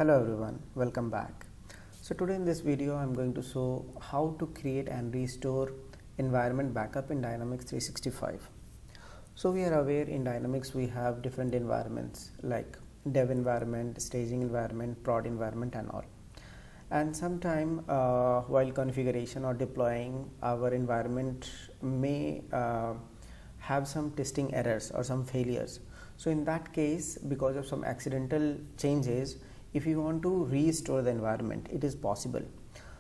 Hello everyone, welcome back. So today in this video I'm going to show how to create and restore environment backup in Dynamics 365. So we are aware in Dynamics we have different environments like dev environment, staging environment, prod environment and all. And sometime while configuration or deploying, our environment may have some testing errors or some failures. So in that case, because of some accidental changes, if you want to restore the environment, it is possible.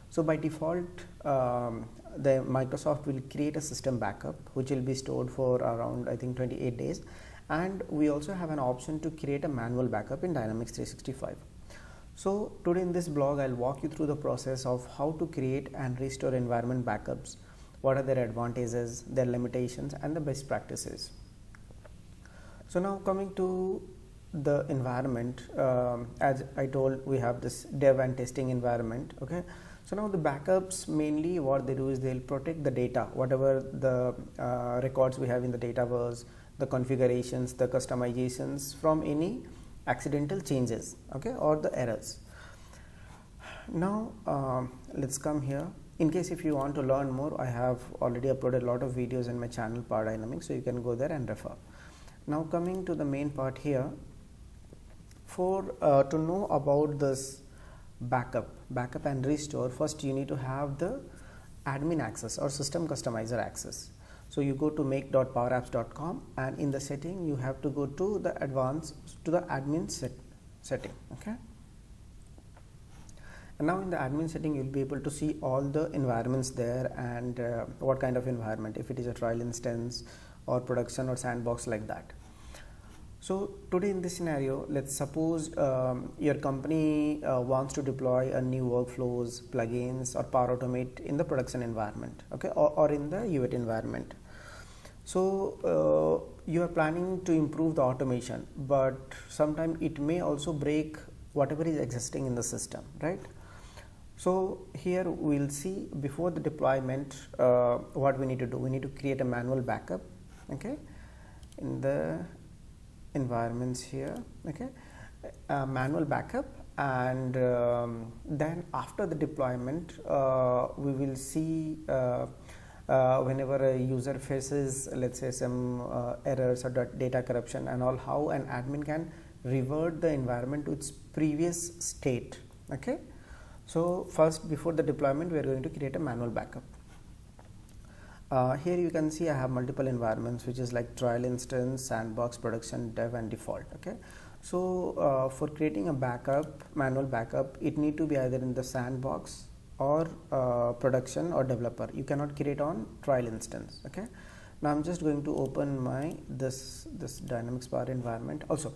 So by default, the Microsoft will create a system backup which will be stored for around I think 28 days, and we also have an option to create a manual backup in Dynamics 365. So today in this blog I'll walk you through the process of how to create and restore environment backups, what are their advantages, their limitations and the best practices. So now coming to the environment, as I told, we have this dev and testing environment. Okay, so now the backups, mainly what they do is they'll protect the data, whatever the records we have in the Dataverse, the configurations, the customizations, from any accidental changes, okay, or the errors. Now let's come here. In case if you want to learn more, I have already uploaded a lot of videos in my channel Power Dynamics, so you can go there and refer. Now coming to the main part here, for to know about this backup and restore, first you need to have the admin access or system customizer access. So you go to make.powerapps.com, and in the setting you have to go to the advanced, to the admin setting. Okay, and now in the admin setting you'll be able to see all the environments there, and what kind of environment, if it is a trial instance or production or sandbox, like that. So today in this scenario, let's suppose your company wants to deploy a new workflows, plugins or Power Automate in the production environment, okay, or in the UAT environment. So you are planning to improve the automation, but sometimes it may also break whatever is existing in the system, right? So here we'll see before the deployment what we need to do. We need to create a manual backup, okay, in the environments here, okay, manual backup, and then after the deployment we will see whenever a user faces, let's say, some errors or data corruption and all, how an admin can revert the environment to its previous state. Okay, so first, before the deployment, we are going to create a manual backup. Here you can see I have multiple environments, which is like trial instance, sandbox, production, dev and default. Okay, so for creating a backup, manual backup, it need to be either in the sandbox or production or developer. You cannot create on trial instance. Okay, now I'm just going to open my this Dynamics Power environment. Also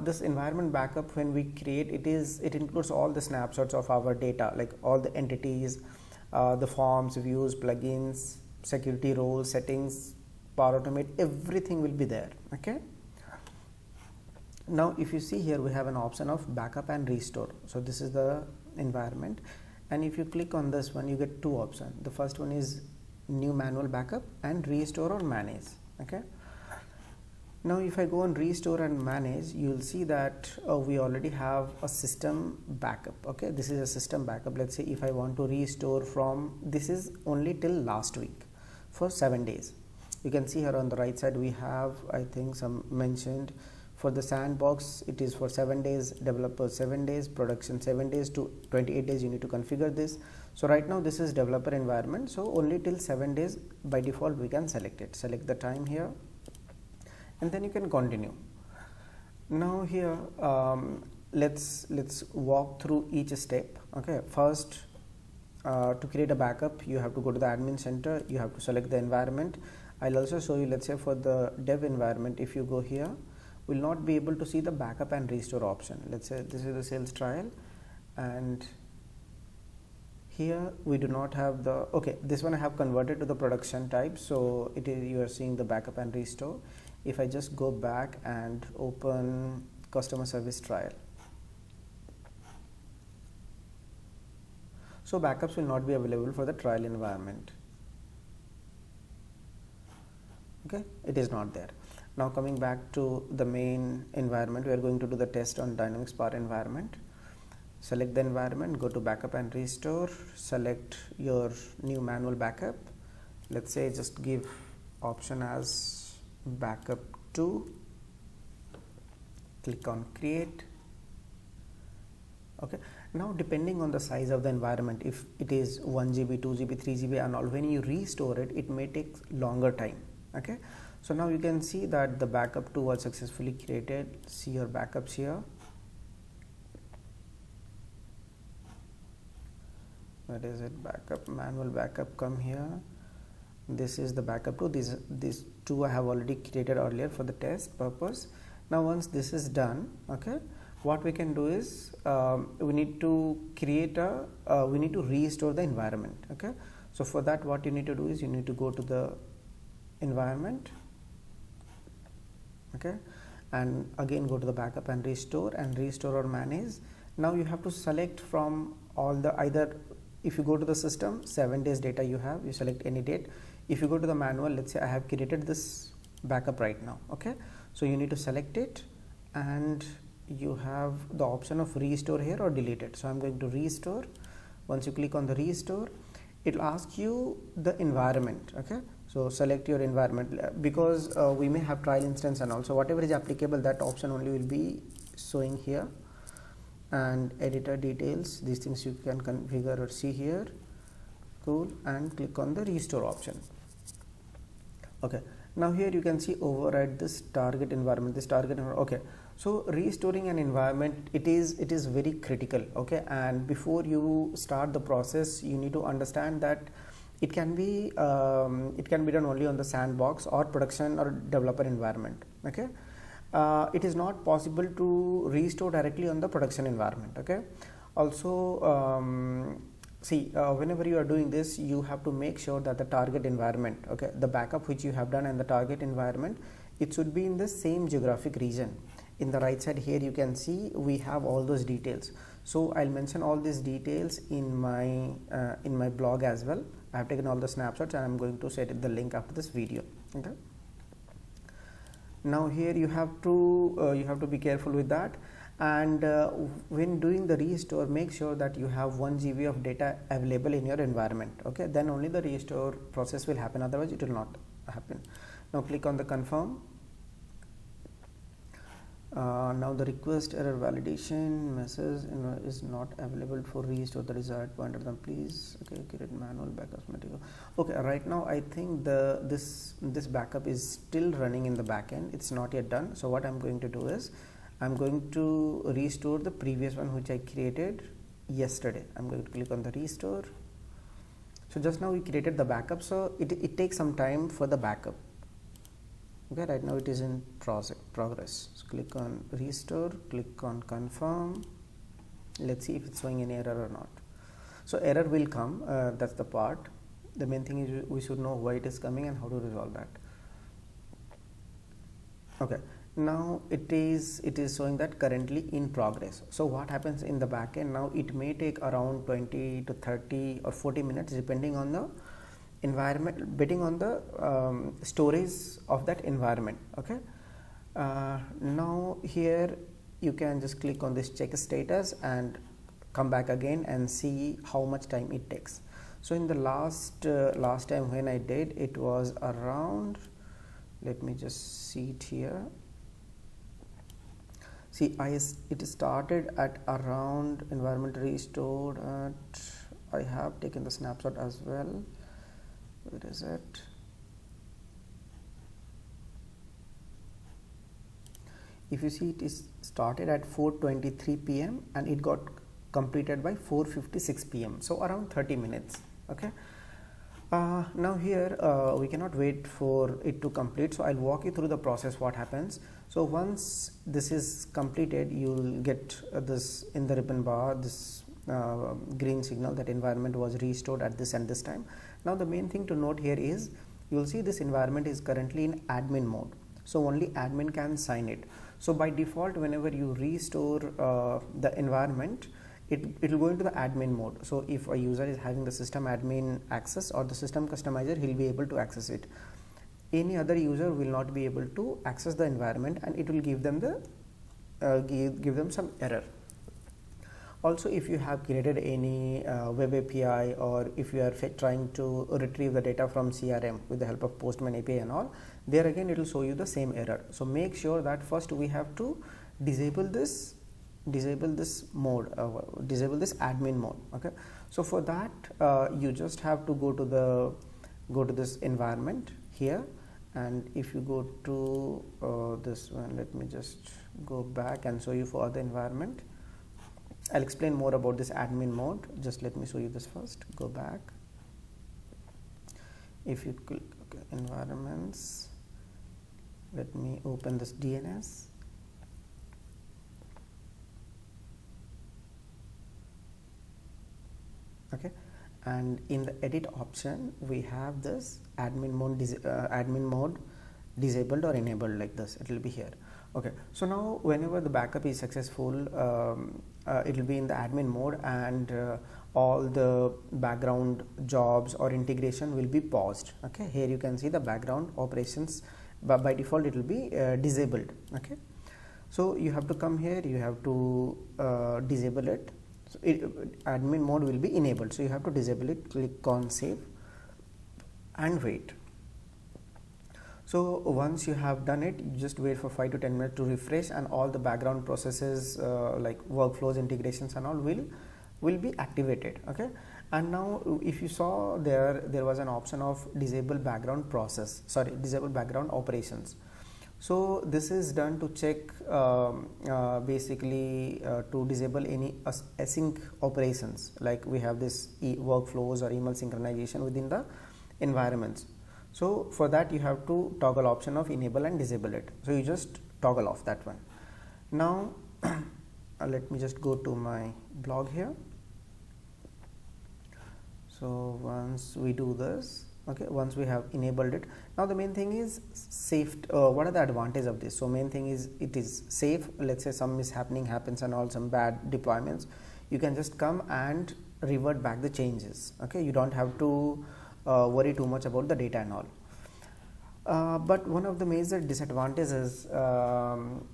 this environment backup, when we create it includes all the snapshots of our data, like all the entities, the forms, views, plugins, security roles, settings, Power Automate, everything will be there. Okay, now if you see here, we have an option of backup and restore. So this is the environment, and if you click on this one, you get two options. The first one is new manual backup and restore or manage. Okay, now if I go on restore and manage, you will see that we already have a system backup. Okay, this is a system backup. Let's say if I want to restore from, this is only till last week for 7 days. You can see here on the right side we have, I think, some mentioned. For the sandbox, it is for 7 days, developer 7 days, production 7 days to 28 days. You need to configure this. So right now this is developer environment, so only till 7 days by default we can select it. Select the time here, and then you can continue. Now here let's walk through each step. Okay, first to create a backup, you have to go to the admin center, you have to select the environment. I'll also show you, let's say for the dev environment, if you go here, we'll not be able to see the backup and restore option. Let's say this is the sales trial, and here we do not have the, okay, this one I have converted to the production type, so it is, you are seeing the backup and restore. If I just go back and open customer service trial, so backups will not be available for the trial environment. Okay, it is not there. Now coming back to the main environment, we are going to do the test on Dynamics Power environment. select the environment, go to backup and restore, select your new manual backup. Let's say just give option as backup 2, click on create. Okay, now depending on the size of the environment, if it is 1 GB, 2 GB, 3 GB and all, when you restore it, it may take longer time. Okay, so now you can see that the backup 2 was successfully created. See your backups here. Where is it? Backup, manual backup, come here. This is the backup 2. These two I have already created earlier for the test purpose. Now once this is done, okay, what we can do is we need to create we need to restore the environment. Okay, so for that what you need to do is you need to go to the environment, okay, and again go to the backup and restore or manage. Now you have to select from all the, either if you go to the system, 7 days data you have, you select any date. If you go to the manual, let's say I have created this backup right now. Okay, so you need to select it and you have the option of restore here or delete it. So I'm going to restore. Once you click on the restore, it will ask you the environment. Okay, so select your environment, because we may have trial instance and also whatever is applicable, that option only will be showing here. And editor details, these things you can configure or see here. Cool, and click on the restore option. Okay, now here you can see override this target environment, okay. So restoring an environment, it is very critical. Okay, and before you start the process, you need to understand that it can be done only on the sandbox or production or developer environment. Okay, it is not possible to restore directly on the production environment. Okay, also see, whenever you are doing this, you have to make sure that the target environment, okay, the backup which you have done and the target environment, it should be in the same geographic region. In the right side here you can see we have all those details. So I'll mention all these details in my blog as well. I have taken all the snapshots and I'm going to set the link after this video. Okay, now here you have to be careful with that. And when doing the restore, make sure that you have 1 GB of data available in your environment. Okay, then only the restore process will happen, otherwise it will not happen. Now click on the confirm. Now the request error validation message is not available for restore the desired pointer, then please, okay, create manual backups material. Okay, right now I think this backup is still running in the backend, it's not yet done. So what I'm going to do is I'm going to restore the previous one which I created yesterday. I'm going to click on the restore. So just now we created the backup, so it takes some time for the backup. Okay, right now it is in progress. So click on restore, click on confirm. Let's see if it's showing any error or not. So error will come, that's the part. The main thing is we should know why it is coming and how to resolve that. Okay, now it is showing that currently in progress. So what happens in the backend, now it may take around 20 to 30 or 40 minutes depending on the environment, betting on the storage of that environment. Okay, now here you can just click on this check status and come back again and see how much time it takes. So in the last time when I did, it was around, let me just see it here. See, it started at around environment restored at, I have taken the snapshot as well. Where is it? If you see, it is started at 4:23 p.m. and it got completed by 4:56 p.m. So around 30 minutes. Okay. Now here we cannot wait for it to complete, so I'll walk you through the process what happens. So once this is completed, you'll get this in the ribbon bar, this green signal that environment was restored at this and this time. Now the main thing to note here is you will see this environment is currently in admin mode, so only admin can sign it. So by default, whenever you restore the environment, it will go into the admin mode. So if a user is having the system admin access or the system customizer, he'll be able to access it. Any other user will not be able to access the environment, and it will give them the give them some error. Also, if you have created any web API, or if you are trying to retrieve the data from CRM with the help of Postman API and all, there again it will show you the same error. So make sure that first we have to disable this mode, disable this admin mode. Okay, so for that you just have to go to this environment here, and if you go to this one, let me just go back and show you for other environment. I'll explain more about this admin mode. Just let me show you this first. Go back. If you click environments, let me open this DNS. Okay, and in the edit option we have this admin mode disabled or enabled, like this it will be here. Okay, so now whenever the backup is successful, it will be in the admin mode, and all the background jobs or integration will be paused. Okay, here you can see the background operations, but by default it will be disabled. Okay, so you have to come here, you have to disable it. So admin mode will be enabled, so you have to disable it. Click on save and wait. So once you have done it, you just wait for 5 to 10 minutes to refresh, and all the background processes like workflows, integrations and all will be activated. Okay, and now if you saw there was an option of disable background operations. So this is done to check basically to disable any async operations, like we have this workflows or email synchronization within the environments. So for that you have to toggle option of enable and disable it. So you just toggle off that one. Now let me just go to my blog here. So once we do this, okay, once we have enabled it, now the main thing is safe. What are the advantages of this? So main thing is it is safe. Let's say some mishappening happens and all, some bad deployments, you can just come and revert back the changes. Okay, you don't have to worry too much about the data and all. But one of the major disadvantages,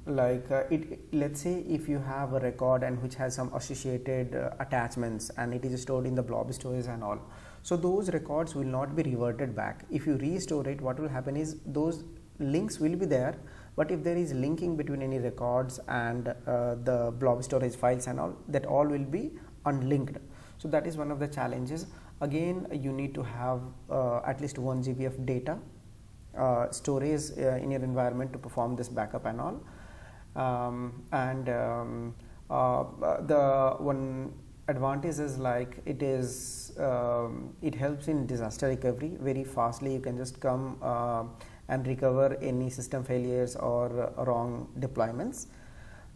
let's say if you have a record and which has some associated attachments, and it is stored in the blob storage and all, so those records will not be reverted back. If you restore it, what will happen is those links will be there, but if there is linking between any records and the blob storage files and all, that all will be unlinked. So that is one of the challenges. Again, you need to have at least 1 GB of data storage in your environment to perform this backup and all. The one advantage is like it helps in disaster recovery very fastly. You can just come and recover any system failures or wrong deployments.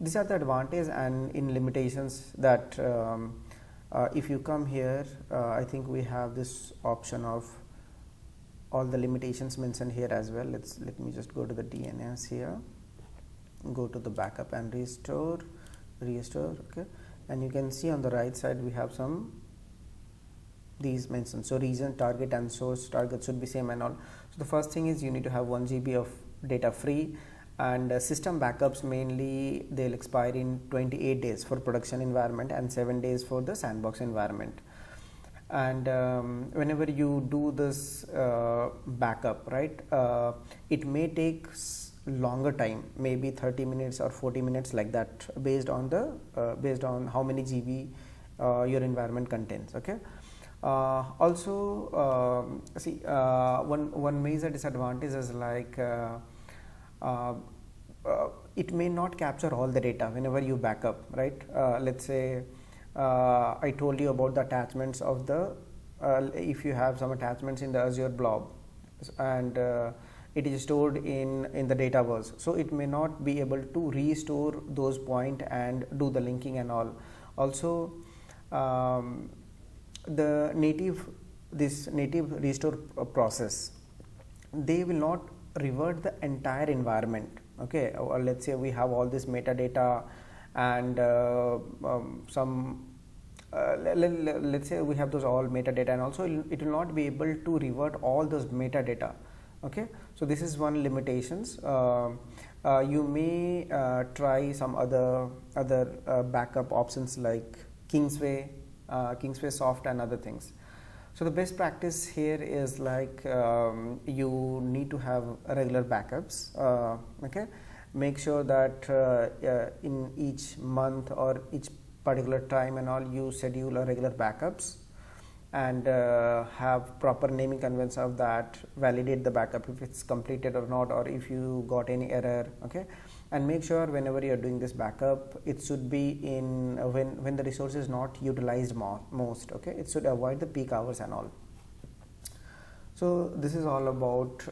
These are the advantages, and in limitations that if you come here, I think we have this option of all the limitations mentioned here as well. Let me just go to the DNS here, go to the backup and restore. Okay, and you can see on the right side we have some these mentioned. So region, target and source target should be same and all. So the first thing is you need to have 1 GB of data free, and system backups mainly they'll expire in 28 days for production environment and 7 days for the sandbox environment. And whenever you do this backup, right, it may take longer time, maybe 30 minutes or 40 minutes, like that, based on how many GB your environment contains. Okay, also one major disadvantage is like it may not capture all the data whenever you backup, right? Let's say I told you about the attachments of the if you have some attachments in the Azure blob, and it is stored in the Dataverse, so it may not be able to restore those points and do the linking and all. Also the native restore process, they will not revert the entire environment. Okay, or let's say we have all this metadata and let's say we have those all metadata, and also it will not be able to revert all those metadata. Okay, so this is one limitations. You may try some other backup options like Kingsway, Kingsway Soft and other things. So the best practice here is like you need to have regular backups. Okay, make sure that in each month or each particular time and all you schedule a regular backups, and have proper naming convention of that, validate the backup if it's completed or not, or if you got any error. Okay, and make sure whenever you are doing this backup, it should be in when the resource is not utilized most. Okay, it should avoid the peak hours and all. So this is all about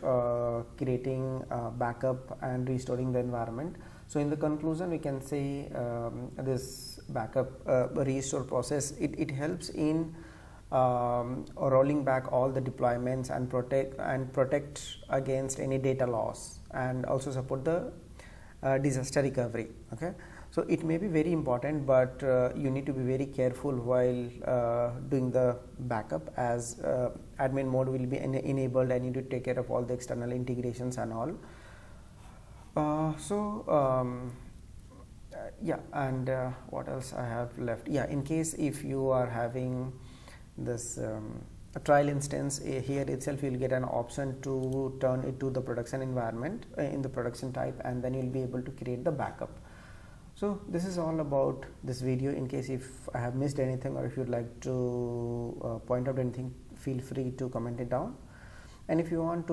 creating backup and restoring the environment. So in the conclusion, we can say this backup restore process, it helps in rolling back all the deployments and protect against any data loss, and also support the disaster recovery. Okay, so it may be very important, but you need to be very careful while doing the backup, as admin mode will be enabled and you need to take care of all the external integrations and all. Yeah, and what else I have left? Yeah, in case if you are having this a trial instance, here itself you'll get an option to turn it to the production environment in the production type, and then you'll be able to create the backup. So this is all about this video. In case if I have missed anything, or if you'd like to point out anything, feel free to comment it down. And if you want to